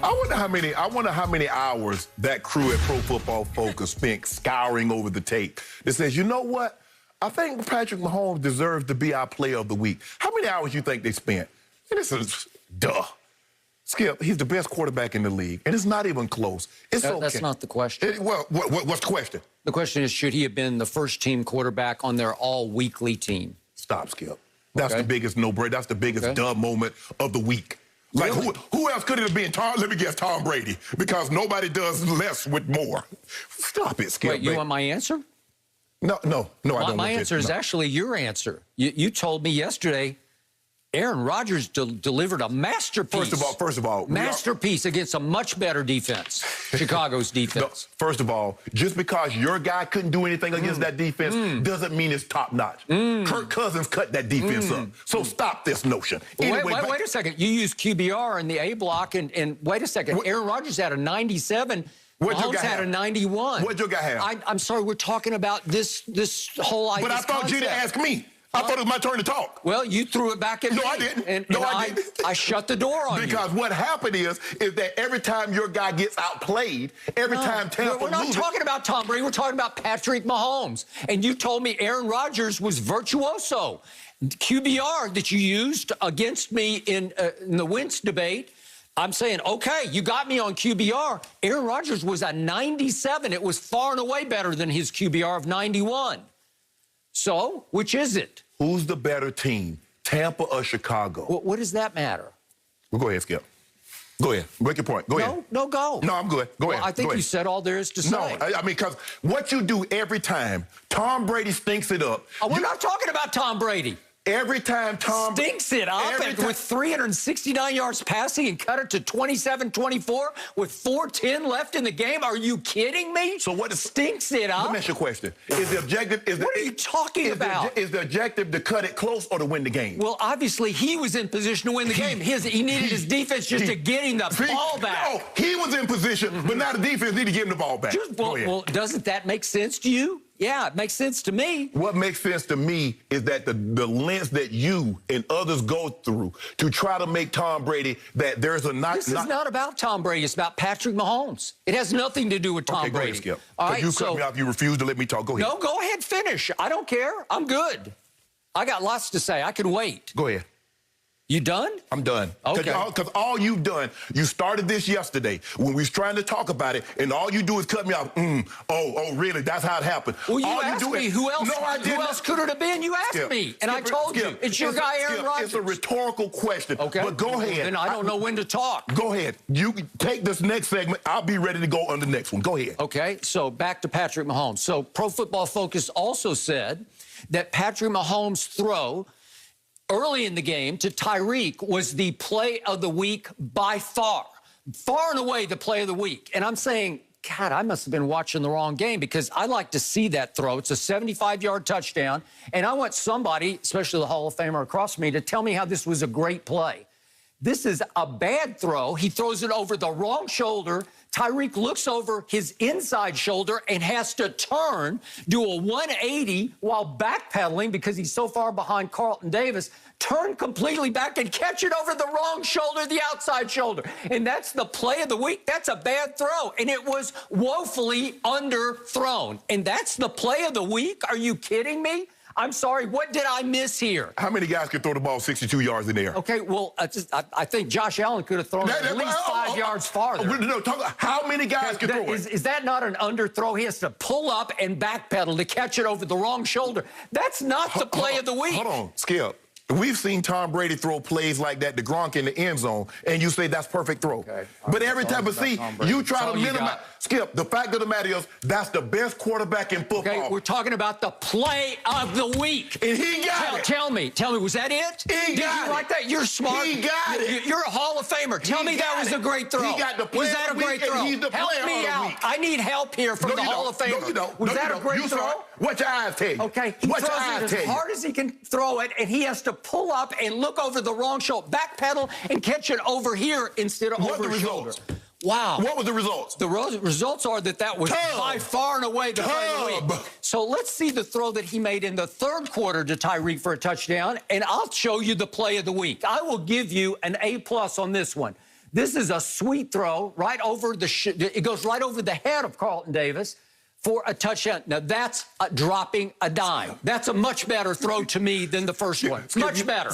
I wonder how many hours that crew at Pro Football Focus spent scouring over the tape that says, you know what? I think Patrick Mahomes deserves to be our player of the week. How many hours you think they spent? And this is duh. Skip, he's the best quarterback in the league, and it's not even close. It's okay. That's not the question. What's the question? The question is, should he have been the first-team quarterback on their all-weekly team? Stop, Skip. That's the biggest no-brainer. That's the biggest dub moment of the week. Like, really? who else could it have been? Let me guess, Tom Brady, because nobody does less with more. Stop it, Skip. Wait, you want my answer? No, I don't. My answer is actually your answer. You told me yesterday Aaron Rodgers delivered a masterpiece. First of all. Masterpiece against a much better defense, Chicago's defense. No, first of all, just because your guy couldn't do anything against that defense doesn't mean it's top-notch. Kirk Cousins cut that defense up. So stop this notion. Anyway, wait a second. You use QBR in the A block, and wait a second. Aaron Rodgers had a 97. Mahomes had a 91. What'd your guy have? I'm sorry, we're talking about this whole idea. But I thought you didn't ask me. I thought it was my turn to talk. Well, you threw it back at me. No, I didn't. I shut the door on you. Because what happened is that every time your guy gets outplayed, every time Tampa We're not loses, talking about Tom Brady. We're talking about Patrick Mahomes. And you told me Aaron Rodgers was virtuoso. QBR that you used against me in the Wentz debate, I'm saying, okay, you got me on QBR. Aaron Rodgers was a 97. It was far and away better than his QBR of 91. So, which is it? Who's the better team, Tampa or Chicago? What does that matter? Well, go ahead, Skip. Go ahead. Make your point. Go ahead. No, go. No, I'm good. Go ahead. I think you said all there is to say. No, I mean, because what you do every time, Tom Brady stinks it up. We're not talking about Tom Brady. Every time Tom stinks it up with 369 yards passing and cut it to 27-24 with 4:10 left in the game. Are you kidding me? So what stinks it up? Let me ask you a question. Is the objective? What are you talking about? Is the objective to cut it close or to win the game? Well, obviously he was in position to win the game. He needed his defense just to get him the ball back. No, he was in position, but now the defense needed to give him the ball back. Well, doesn't that make sense to you? Yeah, it makes sense to me. What makes sense to me is that the lens that you and others go through to try to make Tom Brady that there's a not. This is not about Tom Brady. It's about Patrick Mahomes. It has nothing to do with Tom Brady. Go ahead, Skip. All right, you cut me off. You refuse to let me talk. Go ahead. No, go ahead. Finish. I don't care. I'm good. I got lots to say. I can wait. Go ahead. You done? I'm done. Okay. Because all you've done, you started this yesterday when we was trying to talk about it, and all you do is cut me off. Oh, really? That's how it happened. Well, you asked me who else. No, I didn't. Who else could it have been? You asked me, and I told you. It's your guy, Aaron Rodgers. It's a rhetorical question. Okay. But go ahead. Then I don't know when to talk. Go ahead. You take this next segment. I'll be ready to go on the next one. Go ahead. Okay. So back to Patrick Mahomes. So Pro Football Focus also said that Patrick Mahomes' throw early in the game to Tyreek was the play of the week by far. Far and away the play of the week. And I'm saying, God, I must have been watching the wrong game because I like to see that throw. It's a 75-yard touchdown. And I want somebody, especially the Hall of Famer across from me, to tell me how this was a great play. This is a bad throw. He throws it over the wrong shoulder. Tyreek looks over his inside shoulder and has to turn, do a 180 while backpedaling because he's so far behind Carlton Davis, turn completely back and catch it over the wrong shoulder, the outside shoulder. And that's the play of the week. That's a bad throw. And it was woefully underthrown. And that's the play of the week? Are you kidding me? I'm sorry, what did I miss here? How many guys could throw the ball 62 yards in the air? Okay, well, I think Josh Allen could have thrown it at least 5 yards farther. No, how many guys could throw it? Is that not an underthrow? He has to pull up and backpedal to catch it over the wrong shoulder. That's not the play of the week. Hold on, Skip. We've seen Tom Brady throw plays like that to Gronk in the end zone, and you say that's perfect throw. Okay. But every time, you try to minimize. Skip, the fact of the matter is, that's the best quarterback in football. Okay, we're talking about the play of the week. And he got it. Tell me, was that it? Did you like that? You're smart. He got it. You're a Hall of Famer. Tell me that was a great throw. He got the play Was that a great throw? He's the Help me out. I need help here from the Hall of Famer. No, you don't. Was that a great throw? What your eyes tell you? Okay, he throws it as hard as he can throw it, and he has to pull up and look over the wrong shoulder, backpedal, and catch it over here instead of over his shoulder. Wow. What were the results? The results are that was by far and away the play of the week. So let's see the throw that he made in the third quarter to Tyreek for a touchdown, and I'll show you the play of the week. I will give you an A+ on this one. This is a sweet throw right over it goes right over the head of Carlton Davis for a touchdown. Now, that's dropping a dime. That's a much better throw to me than the first one. Much better.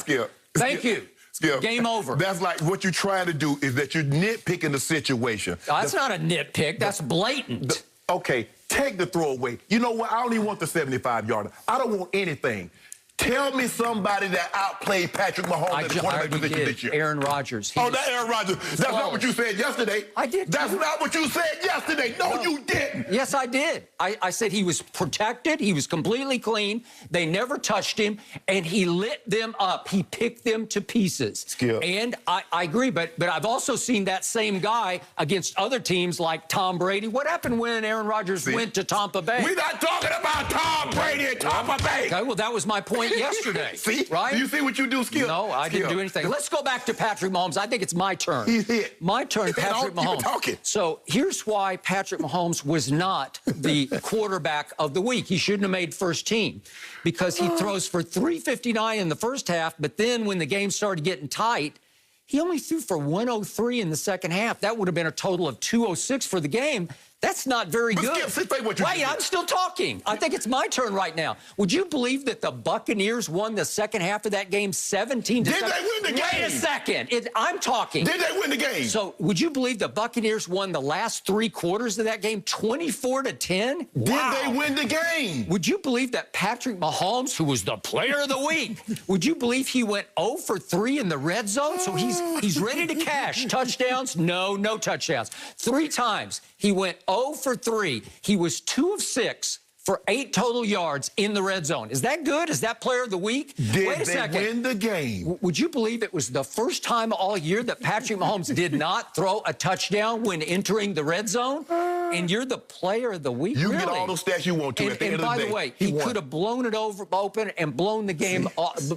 Thank you. Skip. Game over. That's like what you're trying to do is that you're nitpicking the situation. That's not a nitpick. That's blatant. Okay, take the throw away. You know what? I don't even want the 75-yarder. I don't want anything. Tell me somebody that outplayed Patrick Mahomes in the quarterback position this year. Aaron Rodgers. That Aaron Rodgers. That's not what you said yesterday. I did. That's not what you said yesterday. No, you didn't. Yes, I did. I said he was protected. He was completely clean. They never touched him, and he lit them up. He picked them to pieces. Skip. And I agree, but I've also seen that same guy against other teams like Tom Brady. What happened when Aaron Rodgers went to Tampa Bay? We're not talking about Tom Brady and Tampa Bay. Okay, well, that was my point yesterday. See? Right? Do you see what you do, Skip? No, I didn't do anything. Let's go back to Patrick Mahomes. I think it's my turn. He's hit. My turn, Patrick Mahomes. Talking. So here's why Patrick Mahomes was not the quarterback of the week. He shouldn't have made first team because he throws for 359 in the first half, but then when the game started getting tight, he only threw for 103 in the second half. That would have been a total of 206 for the game. That's not very good. Wait, I'm still talking. I think it's my turn right now. Would you believe that the Buccaneers won the second half of that game 17-7? Did they win the game? Wait a second. I'm talking. Did they win the game? So would you believe the Buccaneers won the last 3 quarters of that game 24-10? Did they win the game? Would you believe that Patrick Mahomes, who was the player of the week, would you believe he went 0 for 3 in the red zone? So he's ready to cash. Touchdowns? No touchdowns. 3 times he went 0 for 3. He was 2 of 6 for 8 total yards in the red zone. Is that good? Is that player of the week? Wait a second. Did they win the game? Would you believe it was the first time all year that Patrick Mahomes did not throw a touchdown when entering the red zone? And you're the player of the week? You really? get all those stats you want to at the end of the day. And by the way, he could have blown it open and blown the game,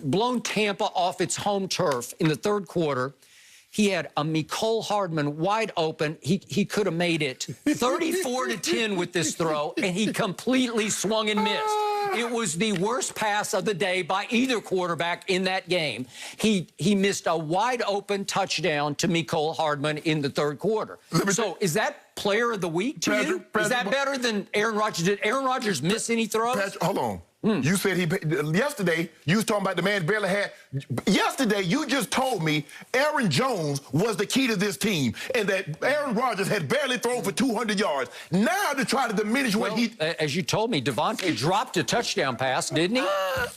blown Tampa off its home turf in the third quarter. He had a Mecole Hardman wide open. He could have made it 34-10 with this throw, and he completely swung and missed. It was the worst pass of the day by either quarterback in that game. He missed a wide open touchdown to Mecole Hardman in the third quarter. So is that player of the week to you? Is that better than Aaron Rodgers? Did Aaron Rodgers miss any throws? Hold on. You said yesterday, you was talking about the man barely had. Yesterday, you just told me Aaron Jones was the key to this team and that Aaron Rodgers had barely thrown for 200 yards. Now to try to diminish what he. As you told me, Devontae dropped a touchdown pass, didn't he?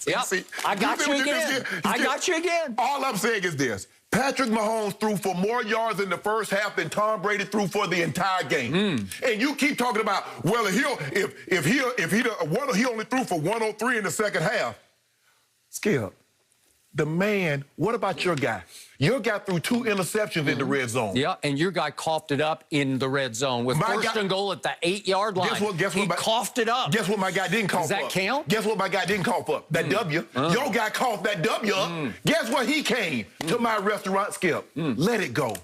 Yep. I got you again. I got you again. All I'm saying is this. Patrick Mahomes threw for more yards in the first half than Tom Brady threw for the entire game. And you keep talking about, well, he only threw for 103 in the second half. Skip, the man, what about your guy? Your guy threw 2 interceptions in the red zone. Yeah, and your guy coughed it up in the red zone with first and goal at the 8-yard line. He coughed it up. Guess what my guy didn't cough up? Does that count? Guess what my guy didn't cough up? That W. Your guy coughed that W up. Guess what he came to my restaurant, Skip? Let it go.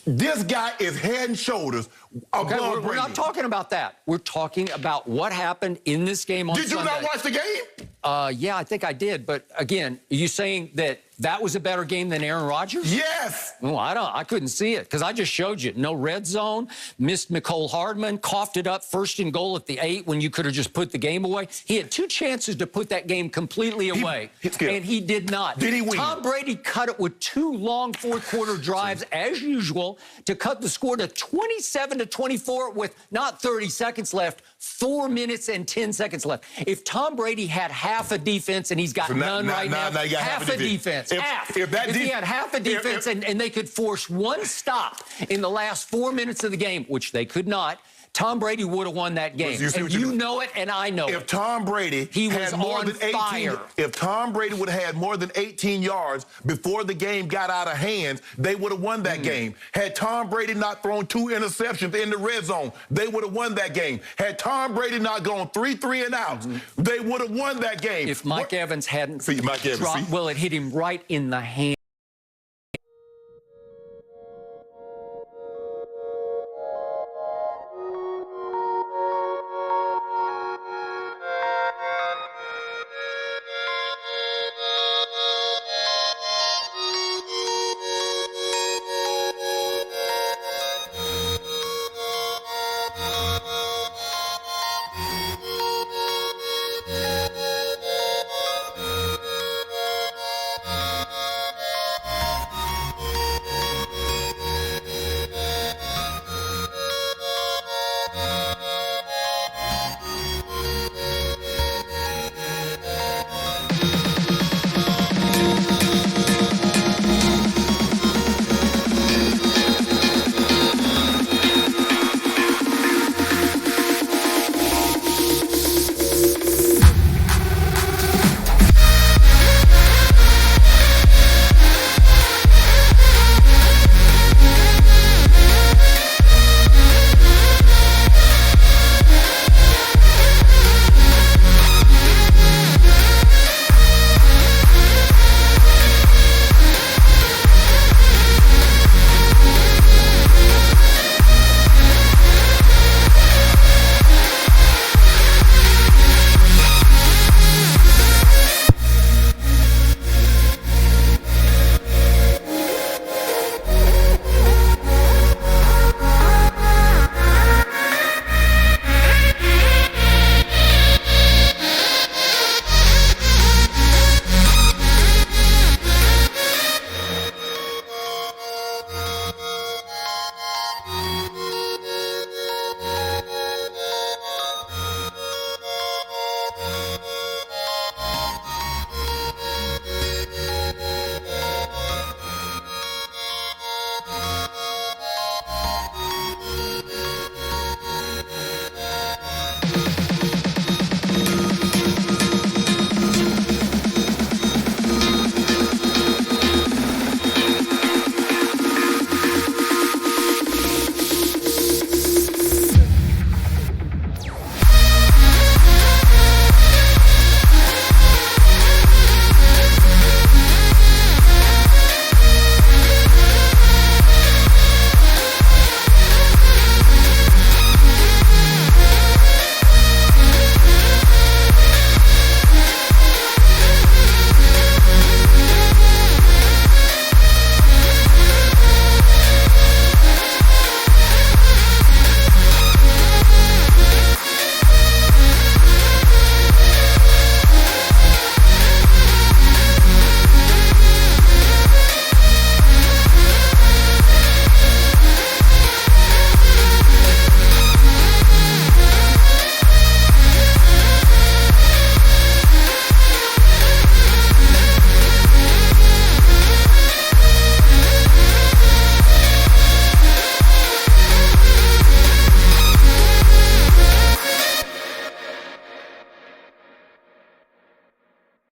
This guy is head and shoulders above Brady. We're not talking about that. We're talking about what happened in this game on Sunday. Did you not watch the game? Yeah, I think I did. But again, are you saying that was a better game than Aaron Rodgers? Yes. Well, I couldn't see it because I just showed you. No red zone, missed Mecole Hardman, coughed it up first and goal at the 8 when you could have just put the game away. He had 2 chances to put that game completely away, and he did not. Did he win? Tom Brady cut it with 2 long fourth-quarter drives, as usual, to cut the score to 27-24 with not 30 seconds left, 4 minutes and 10 seconds left. If Tom Brady had half a defense, and he's got none right now, half a defense. If he had half a defense and they could force 1 stop in the last 4 minutes of the game, which they could not, Tom Brady would have won that game. And you know it, and I know it. If Tom Brady had more than 18, if Tom Brady would have had more than 18 yards before the game got out of hands, they would have won that game. Had Tom Brady not thrown 2 interceptions in the red zone, they would have won that game. Had Tom Brady not gone 3 and outs, they would have won that game. If Mike Evans hadn't dropped, well, it hit him right in the hand.